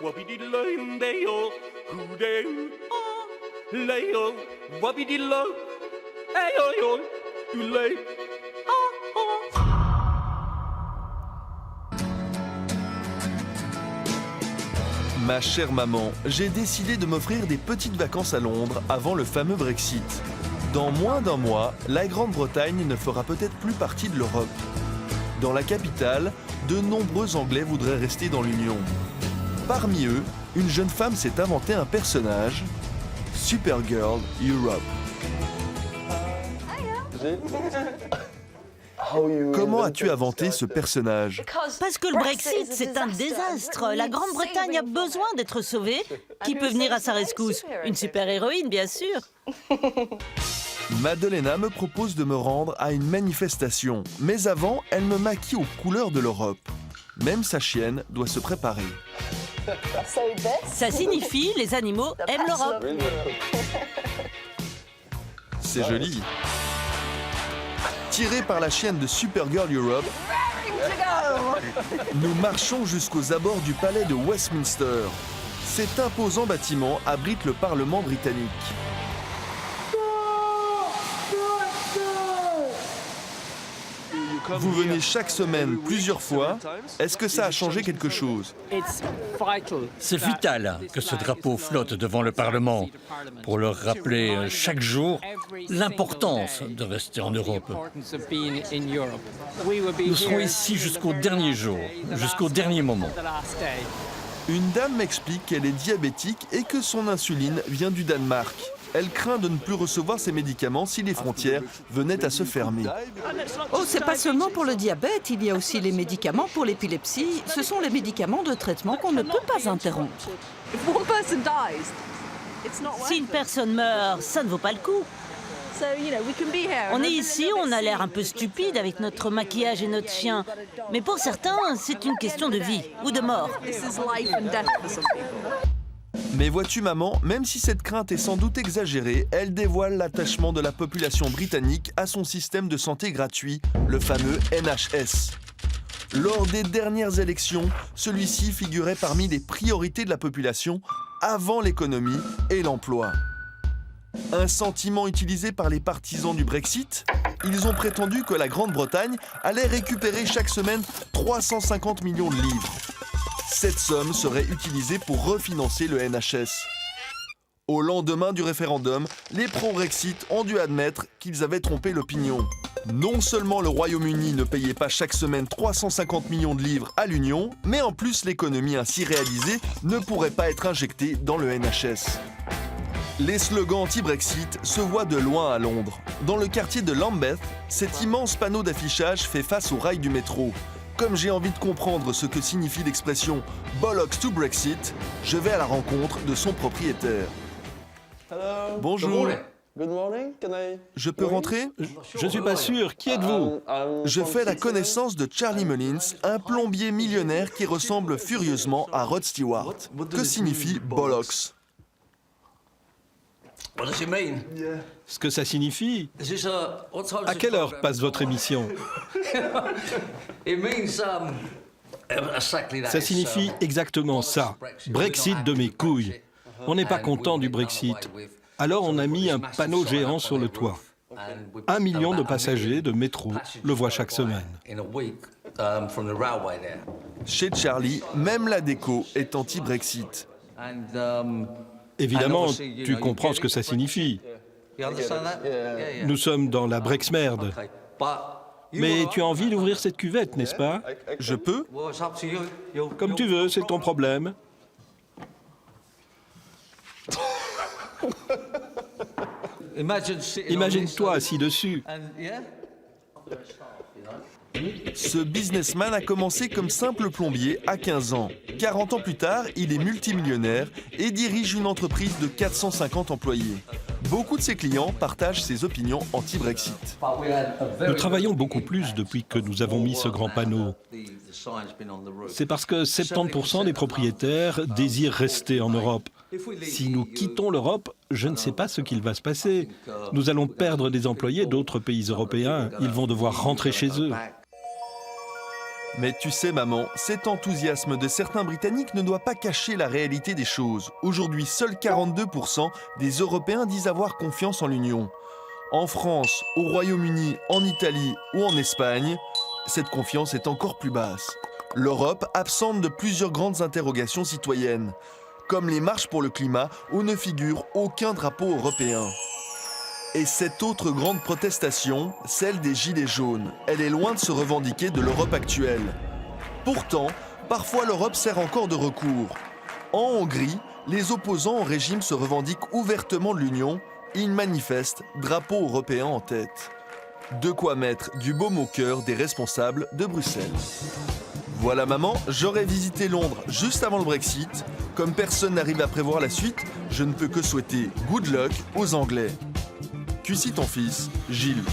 Wabidi-lo-deo, hoo-deo, ah, leo, wabidi-lo, ayo-yo, do-lay, ah, ah. Ma chère maman, j'ai décidé de m'offrir des petites vacances à Londres avant le fameux Brexit. Dans moins d'un mois, la Grande-Bretagne ne fera peut-être plus partie de l'Europe. Dans la capitale, de nombreux Anglais voudraient rester dans l'Union. Parmi eux, une jeune femme s'est inventé un personnage, Supergirl Europe. Comment as-tu inventé ce personnage? Parce que le Brexit, c'est un désastre. La Grande-Bretagne a besoin d'être sauvée. Qui peut venir à sa rescousse? Une super-héroïne, bien sûr. Madalena me propose de me rendre à une manifestation. Mais avant, elle me maquille aux couleurs de l'Europe. Même sa chienne doit se préparer. Ça signifie les animaux aiment l'Europe. C'est joli. Tiré par la chienne de Supergirl Europe, nous marchons jusqu'aux abords du palais de Westminster. Cet imposant bâtiment abrite le Parlement britannique. Vous venez chaque semaine, plusieurs fois. Est-ce que ça a changé quelque chose? C'est vital que ce drapeau flotte devant le Parlement pour leur rappeler chaque jour l'importance de rester en Europe. Nous serons ici jusqu'au dernier jour, jusqu'au dernier moment. Une dame m'explique qu'elle est diabétique et que son insuline vient du Danemark. Elle craint de ne plus recevoir ses médicaments si les frontières venaient à se fermer. Oh, c'est pas seulement pour le diabète, il y a aussi les médicaments pour l'épilepsie. Ce sont les médicaments de traitement qu'on ne peut pas interrompre. Si une personne meurt, ça ne vaut pas le coup. On est ici, on a l'air un peu stupide avec notre maquillage et notre chien. Mais pour certains, c'est une question de vie ou de mort. Mais vois-tu maman, même si cette crainte est sans doute exagérée, elle dévoile l'attachement de la population britannique à son système de santé gratuit, le fameux NHS. Lors des dernières élections, celui-ci figurait parmi les priorités de la population avant l'économie et l'emploi. Un sentiment utilisé par les partisans du Brexit, ils ont prétendu que la Grande-Bretagne allait récupérer chaque semaine 350 millions de livres. Cette somme serait utilisée pour refinancer le NHS. Au lendemain du référendum, les pro-Brexit ont dû admettre qu'ils avaient trompé l'opinion. Non seulement le Royaume-Uni ne payait pas chaque semaine 350 millions de livres à l'Union, mais en plus l'économie ainsi réalisée ne pourrait pas être injectée dans le NHS. Les slogans anti-Brexit se voient de loin à Londres. Dans le quartier de Lambeth, cet immense panneau d'affichage fait face aux rails du métro. Comme j'ai envie de comprendre ce que signifie l'expression « Bollocks to Brexit », je vais à la rencontre de son propriétaire. Bonjour. Je peux rentrer? Je ne suis pas sûr. Qui êtes-vous? Je fais la connaissance de Charlie Mullins, un plombier millionnaire qui ressemble furieusement à Rod Stewart. Que signifie « Bollocks » ? Ce que ça signifie? À quelle heure passe votre émission? Ça signifie exactement ça. Brexit de mes couilles. On n'est pas content du Brexit. Alors on a mis un panneau géant sur le toit. 1 million de passagers de métro le voient chaque semaine. Chez Charlie, même la déco est anti-Brexit. Évidemment, tu comprends ce que ça signifie. Nous sommes dans la Brexmerde. Mais tu as envie d'ouvrir cette cuvette, n'est-ce pas? Je peux? Comme tu veux, c'est ton problème. Imagine-toi assis dessus. Ce businessman a commencé comme simple plombier à 15 ans. 40 ans plus tard, il est multimillionnaire et dirige une entreprise de 450 employés. Beaucoup de ses clients partagent ses opinions anti-Brexit. Nous travaillons beaucoup plus depuis que nous avons mis ce grand panneau. C'est parce que 70% des propriétaires désirent rester en Europe. Si nous quittons l'Europe, je ne sais pas ce qu'il va se passer. Nous allons perdre des employés d'autres pays européens. Ils vont devoir rentrer chez eux. Mais tu sais maman, cet enthousiasme de certains Britanniques ne doit pas cacher la réalité des choses. Aujourd'hui, seuls 42% des Européens disent avoir confiance en l'Union. En France, au Royaume-Uni, en Italie ou en Espagne, cette confiance est encore plus basse. L'Europe absente de plusieurs grandes interrogations citoyennes, comme les marches pour le climat où ne figure aucun drapeau européen. Et cette autre grande protestation, celle des Gilets jaunes, elle est loin de se revendiquer de l'Europe actuelle. Pourtant, parfois l'Europe sert encore de recours. En Hongrie, les opposants au régime se revendiquent ouvertement de l'Union. Ils manifestent, drapeau européen en tête. De quoi mettre du baume au cœur des responsables de Bruxelles. Voilà maman, j'aurais visité Londres juste avant le Brexit. Comme personne n'arrive à prévoir la suite, je ne peux que souhaiter good luck aux Anglais. QC ton fils, Gilles.